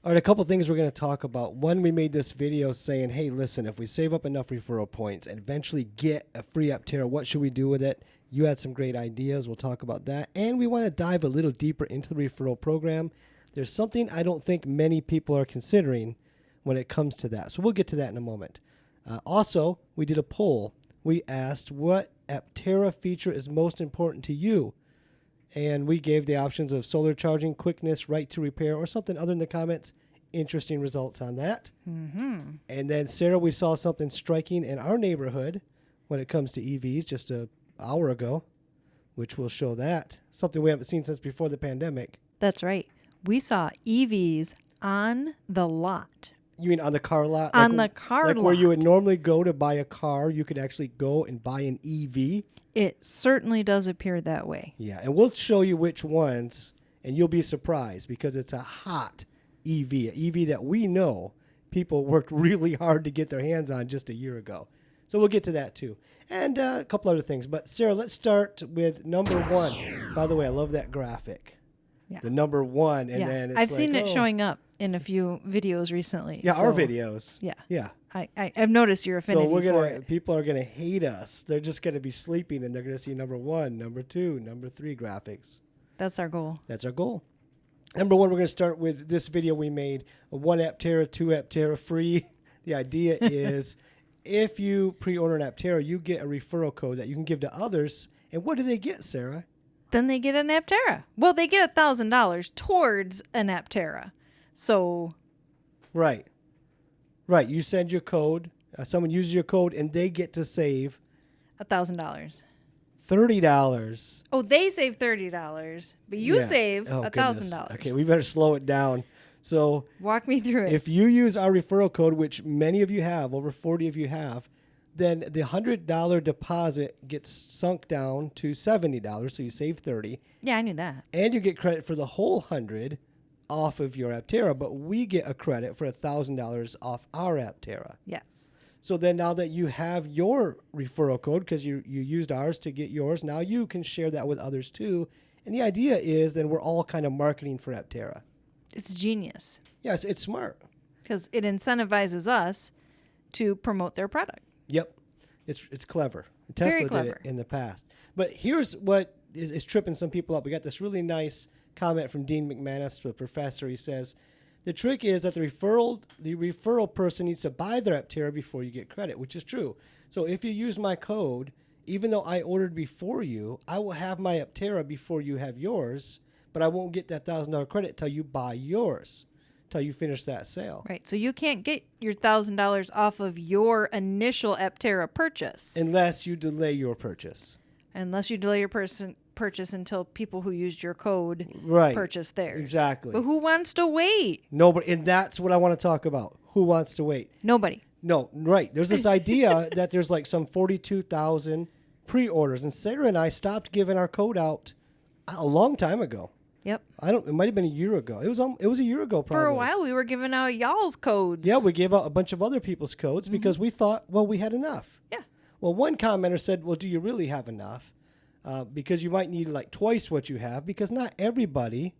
All right, a couple things we're going to talk about. One, we made this video saying, hey, listen, if we save up enough referral points and eventually get a free Aptera, what should we do with it? You had some great ideas. We'll talk about that. And we want to dive a little deeper into the referral program. There's something I don't think many people are considering when it comes to that. So we'll get to that in a moment. Also, we did a poll. We asked what Aptera feature is most important to you. And we gave the options of solar charging, quickness, right to repair, or something other in the comments. Interesting results on that. Mm-hmm. And then, Sarah, we saw something striking in our neighborhood when it comes to EVs just an hour ago, which will show that. Something we haven't seen since before the pandemic. That's right. We saw EVs on the lot. You mean on the car lot? On the car lot. Like where you would normally go to buy a car, you could actually go and buy an EV? It certainly does appear that way. Yeah, and we'll show you which ones, and you'll be surprised because it's a hot EV, an EV that we know people worked really hard to get their hands on just a year ago. So we'll get to that too. And a couple other things. But Sarah, let's start with number one. By the way, I love that graphic. Yeah. The number one. And then it's I've seen it oh. showing up in a few videos recently. Yeah, so, our videos. Yeah. Yeah. I've noticed your affinity for it. People are gonna hate us. They're just gonna be sleeping and they're gonna see number one, number two, number three graphics. That's our goal. That's our goal. Number one, we're going to start with this video we made, a 1 Aptera, 2 Aptera free. The idea is if you pre-order an Aptera, you get a referral code that you can give to others. And what do they get, Sarah? Then they get an Aptera. Well, they get $1,000 towards an Aptera. So. Right. You send your code. Someone uses your code, and they get to save $1,000. $30. Oh, they save $30, but you save $1,000. Okay, we better slow it down. So walk me through it. If you use our referral code, which many of you have, over 40 of you have, then the $100 deposit gets sunk down to $70, so you save $30. Yeah, I knew that. And you get credit for the whole $100 off of your Aptera, but we get a credit for $1,000 off our Aptera. Yes. So then now that you have your referral code, because you used ours to get yours, now you can share that with others too. And the idea is then we're all kind of marketing for Aptera. It's genius. Yes, it's smart. Because it incentivizes us to promote their product. Yep. It's clever. Very Tesla clever. did it in the past. But here's what is tripping some people up. We got this really nice comment from Dean McManus, the professor. He says, the trick is that the referral person needs to buy their Aptera before you get credit, which is true. So if you use my code, even though I ordered before you, I will have my Aptera before you have yours, but I won't get that $1,000 credit till you buy yours, till you finish that sale. Right. So you can't get your $1,000 off of your initial Aptera purchase. Unless you delay your purchase. Unless you delay your purchase until people who used your code purchase theirs. Exactly. But who wants to wait? Nobody. And that's what I want to talk about. Who wants to wait? Nobody. No, right. There's this idea that there's like some 42,000 pre-orders. And Sarah and I stopped giving our code out a long time ago. Yep. It might have been a year ago. It was a year ago probably. For a while we were giving out y'all's codes. Yeah, we gave out a bunch of other people's codes because we thought, well, we had enough. Yeah. Well, one commenter said, well, do you really have enough? Because you might need like twice what you have because not everybody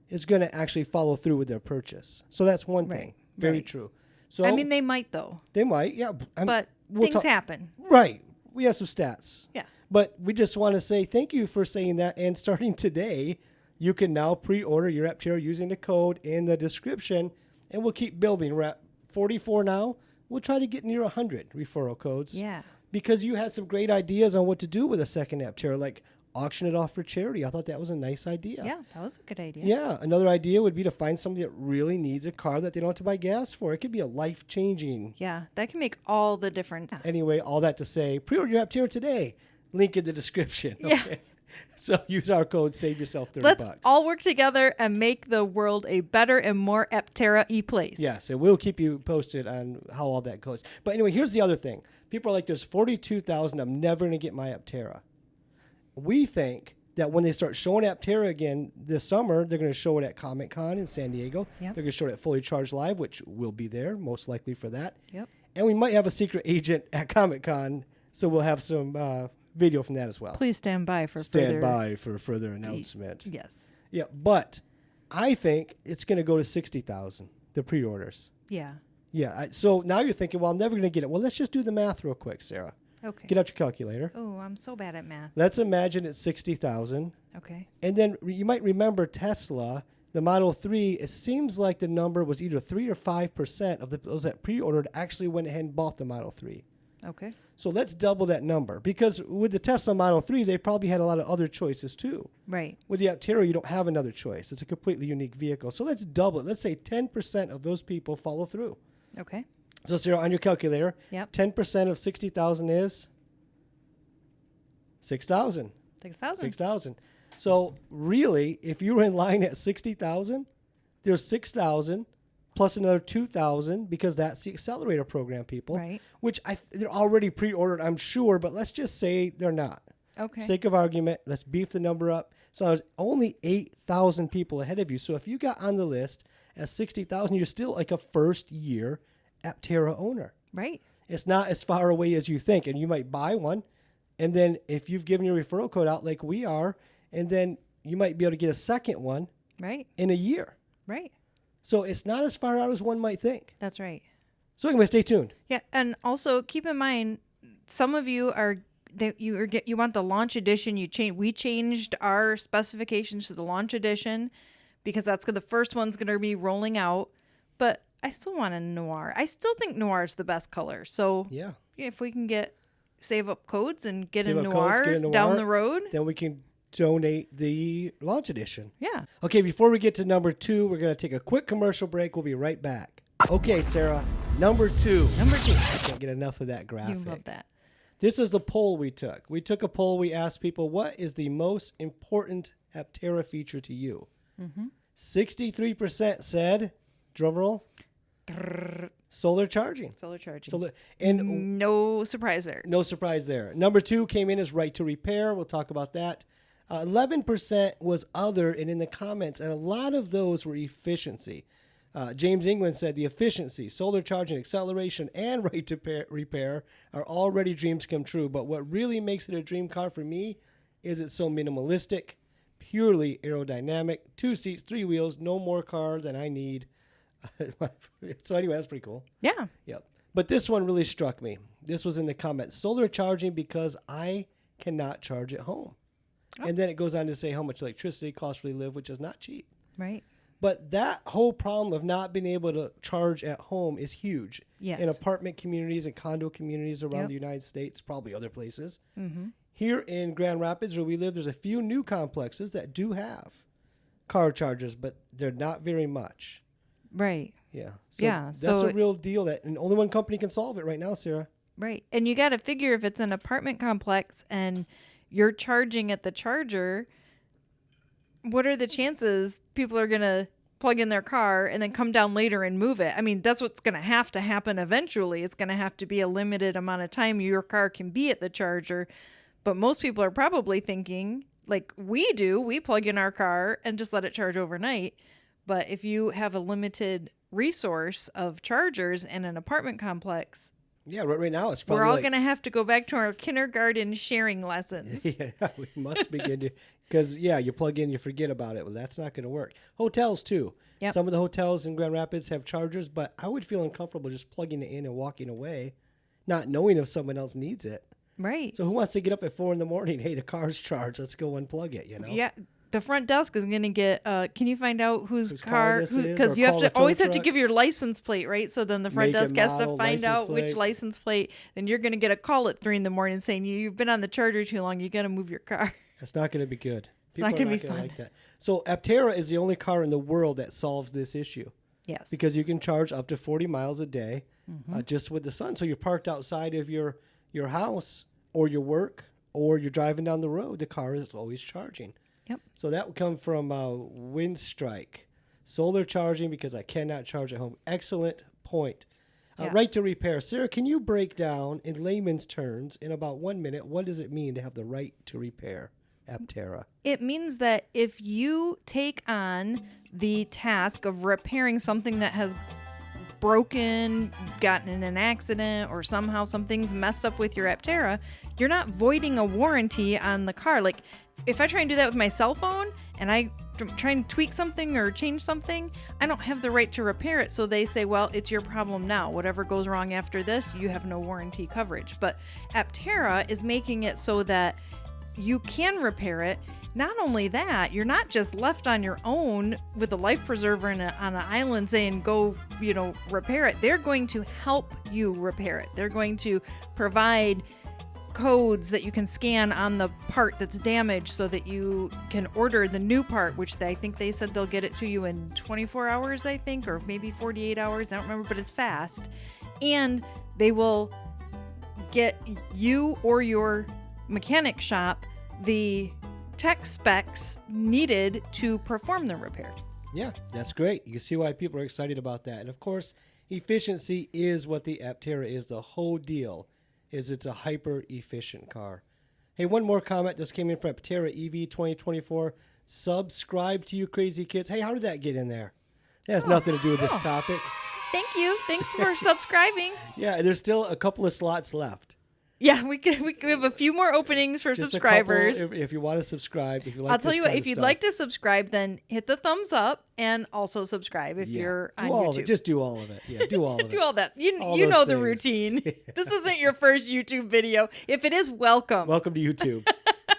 is going to actually follow through with their purchase. So that's one thing. Very true. So I mean, they might though. They might, yeah. But things happen. Right. We have some stats. Yeah. But we just want to say thank you for saying that. And starting today, you can now pre-order your Aptera using the code in the description, and we'll keep building. We're at 44 now. We'll try to get near 100 referral codes. Yeah. Because you had some great ideas on what to do with a second Aptera, like auction it off for charity. I thought that was a nice idea. Yeah, that was a good idea. Yeah. Another idea would be to find somebody that really needs a car that they don't have to buy gas for. It could be a life-changing. Yeah, that can make all the difference. Anyway, all that to say, pre-order your Aptera today. Link in the description. Okay? Yes. So use our code, save yourself $30. Let's all work together and make the world a better and more Aptera-y place. Yes, and we'll keep you posted on how all that goes. But anyway, here's the other thing. People are like, there's 42,000. I'm never going to get my Aptera. We think that when they start showing Aptera again this summer, they're going to show it at Comic-Con in San Diego. Yep. They're going to show it at Fully Charged Live, which will be there, most likely for that. Yep. And we might have a secret agent at Comic-Con, so we'll have some video from that as well. Please stand by for further announcement. Yes. Yeah, but I think it's going to go to 60,000. the pre-orders. Yeah. Yeah. So now you're thinking, well, I'm never going to get it. Well, let's just do the math real quick, Sarah. Okay. Get out your calculator. Oh, I'm so bad at math. Let's imagine it's 60,000. Okay. And then you might remember Tesla, the Model 3, it seems like the number was either 3 or 5% of those that pre-ordered actually went ahead and bought the Model 3. Okay. So let's double that number, because with the Tesla Model 3, they probably had a lot of other choices too. Right. With the Aptera, you don't have another choice. It's a completely unique vehicle. So let's double it. Let's say 10% of those people follow through. Okay. So Sarah, on your calculator, Yep. 10% of 60,000 is 6,000. 6,000. 6,000. So really, if you were in line at 60,000, there's 6,000 plus another 2,000, because that's the accelerator program, people. Right. Which they're already pre-ordered, I'm sure, but let's just say they're not. Okay. Sake of argument, let's beef the number up. So there's only 8,000 people ahead of you. So if you got on the list at 60,000, you're still like a first-year Aptera owner. Right. It's not as far away as you think, and you might buy one, and then if you've given your referral code out like we are, and then you might be able to get a second one Right. in a year. Right. So it's not as far out as one might think. That's right. So anyway, stay tuned. Yeah, and also keep in mind, some of you are that you want the launch edition. We changed our specifications to the launch edition because that's the first one's going to be rolling out. But I still want a noir. I still think noir is the best color. So Yeah. if we can save up codes and get Save a up noir, codes, get a noir. down the road. Then we can donate the launch edition. Yeah. Okay, before we get to number 2, we're going to take a quick commercial break. We'll be right back. Okay, Sarah, number 2. Number 2. I can't get enough of that graphic. You love that. This is the poll we took. We took a poll. We asked people, what is the most important Aptera feature to you? 63% said, drumroll, solar charging. Solar charging. And No surprise there. no surprise there. Number 2 came in as right to repair. We'll talk about that. 11% was other, and in the comments, and a lot of those were efficiency. James England said the efficiency, solar charging, acceleration, and right to repair are already dreams come true. But what really makes it a dream car for me is it's so minimalistic, purely aerodynamic, 2 seats, 3 wheels, no more car than I need. So anyway, that's pretty cool. Yeah. Yep. But this one really struck me. This was in the comments. Solar charging because I cannot charge at home. Oh. And then it goes on to say how much electricity costs where you live, which is not cheap. Right. But that whole problem of not being able to charge at home is huge. Yes. In apartment communities and condo communities around Yep. the United States, probably other places. Mm-hmm. Here in Grand Rapids, where we live, there's a few new complexes that do have car chargers, but they're not very much. Right. Yeah. That's so a real deal and only one company can solve it right now, Sarah. Right. And you got to figure if it's an apartment complex and you're charging at the charger, what are the chances people are going to plug in their car and then come down later and move it? I mean, that's what's going to have to happen eventually. It's going to have to be a limited amount of time your car can be at the charger. But most people are probably thinking, like we do, we plug in our car and just let it charge overnight. But if you have a limited resource of chargers in an apartment complex, Yeah, right now it's probably we're all going to have to go back to our kindergarten sharing lessons. Yeah, we must begin to, because you plug in, you forget about it. Well, that's not going to work. Hotels too. Yep. Some of the hotels in Grand Rapids have chargers, but I would feel uncomfortable just plugging it in and walking away, not knowing if someone else needs it. Right. So who wants to get up at 4 a.m? Hey, the car's charged. Let's go unplug it. Yeah. The front desk is going to get, can you find out whose car this is, because or you have call to the tow always have to truck? give your license plate, right? So then the front Make and desk has to model, find license out which plate. license plate. Then you're going to get a call at 3 a.m. saying you've been on the charger too long. You got to move your car. That's not going to be good. Not People gonna are be gonna fun. like that. So Aptera is the only car in the world that solves this issue. Yes. Because you can charge up to 40 miles a day just with the sun. So you're parked outside of your house or your work or you're driving down the road. The car is always charging. Yep. So that would come from Windstrike. Solar charging because I cannot charge at home. Excellent point. Yes. Right to repair. Sarah, can you break down in layman's terms in about 1 minute, what does it mean to have the right to repair Aptera? It means that if you take on the task of repairing something that has broken, gotten in an accident, or somehow something's messed up with your Aptera, you're not voiding a warranty on the car. Like if I try and do that with my cell phone and I trying to tweak something or change something, I don't have the right to repair it. So they say, well, it's your problem now. Whatever goes wrong after this, you have no warranty coverage. But Aptera is making it so that you can repair it. Not only that, you're not just left on your own with a life preserver on an island saying, go, repair it. They're going to help you repair it. They're going to provide codes that you can scan on the part that's damaged so that you can order the new part, which I think they said they'll get it to you in 24 hours, I think, or maybe 48 hours. I don't remember, but it's fast. And they will get you or your mechanic shop the tech specs needed to perform the repair. Yeah, that's great. You can see why people are excited about that. And of course, efficiency is what the Aptera is. The whole deal is it's a hyper efficient car. Hey, one more comment. This came in from Terra EV 2024. Subscribe to you crazy kids. Hey, how did that get in there? That has nothing to do with this topic. Thank you. Thanks for subscribing. Yeah, there's still a couple of slots left. Yeah, we have a few more openings for Just subscribers. If you want to subscribe, if you like I'll tell this you what, kind if of you'd stuff. like to subscribe, then hit the thumbs up and also subscribe if you're on do all YouTube. of it. Just do all of it. Yeah, do all of it. Do all that. All You those know the things. routine. This isn't your first YouTube video. If it is, welcome. Welcome to YouTube.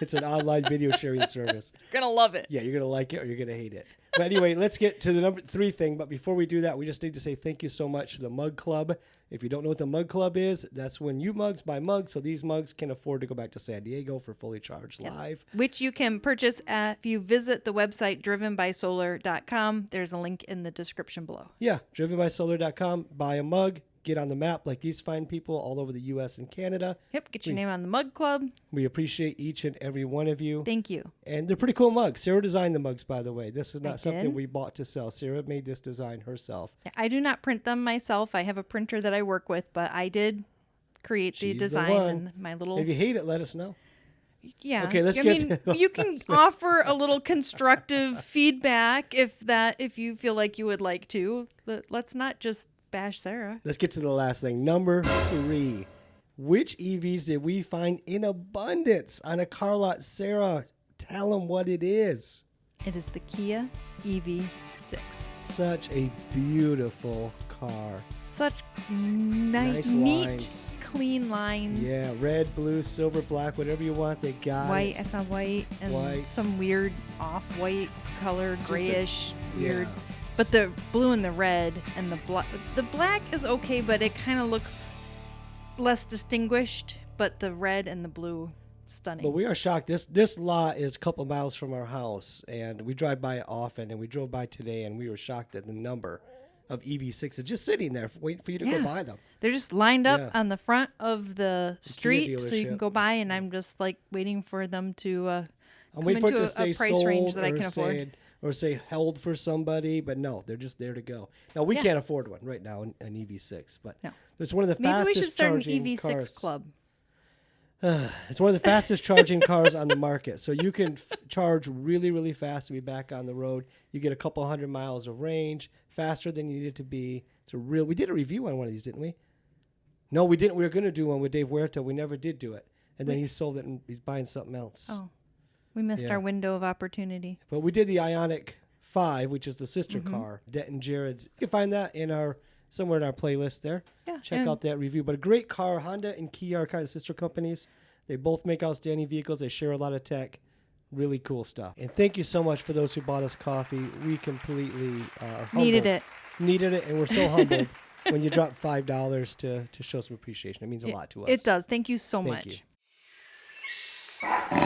It's an online video sharing service. You're going to love it. Yeah, you're going to like it or you're going to hate it. But anyway, let's get to the number 3 thing. But before we do that, we just need to say thank you so much to the Mug Club. If you don't know what the Mug Club is, that's when you mugs buy mugs. So these mugs can afford to go back to San Diego for Fully Charged Live. Which you can purchase if you visit the website drivenbysolar.com. There's a link in the description below. Yeah, drivenbysolar.com. Buy a mug. Get on the map like these fine people all over the U.S. and Canada. Yep, get your name on the Mug Club. We appreciate each and every one of you. Thank you. And they're pretty cool mugs. Sarah designed the mugs, by the way. This is not something did. we bought to sell. Sarah made this design herself. I do not print them myself. I have a printer that I work with, but I did create the She's the design one. and my little... If you hate it, let us know. Yeah. Okay, let's I get mean, to you can offer a little constructive feedback if you feel like you would like to. But let's not just bash Sarah. Let's get to the last thing. Number 3. Which EVs did we find in abundance on a car lot? Sarah, tell them what it is. It is the Kia EV6. Such a beautiful car. Such Nice neat, lines. clean lines. Yeah, red, blue, silver, black, whatever you want, they got White. it. I saw white and White. some weird off-white color, grayish, weird. Yeah. But the blue and the red and the black is okay, but it kind of looks less distinguished. But the red and the blue, stunning. But we are shocked. This lot is a couple miles from our house, and we drive by it often. And we drove by today, and we were shocked at the number of EV6s just sitting there waiting for you to go buy them. They're just lined up Yeah. on the front of the street, so you can dealership. go by. And I'm just like waiting for them to I'm come waiting for it into to stay a price sold range that I or can afford. say held for somebody, but no, they're just there to go. Now we can't afford one right now, an EV6, but No. it's one of the Maybe fastest we should start an charging EV6 cars. club. It's one of the fastest charging cars on the market. So you can charge really, really fast to be back on the road. You get a couple 100 miles of range, faster than you need it to be. We did a review on one of these, didn't we? No, we didn't. We were going to do one with Dave Huerta. We never did do it. And then he sold it and he's buying something else. Oh, we missed Yeah. our window of opportunity. But we did the Ioniq 5, which is the sister car, Denton Jared's. You can find that somewhere in our playlist there. Yeah, Check and- out that review. But a great car. Honda and Kia are kind of sister companies. They both make outstanding vehicles. They share a lot of tech. Really cool stuff. And thank you so much for those who bought us coffee. We completely are humbled. Needed it, and we're so humbled when you drop $5 to show some appreciation. It means a lot to us. It does. Thank you so Thank much. you.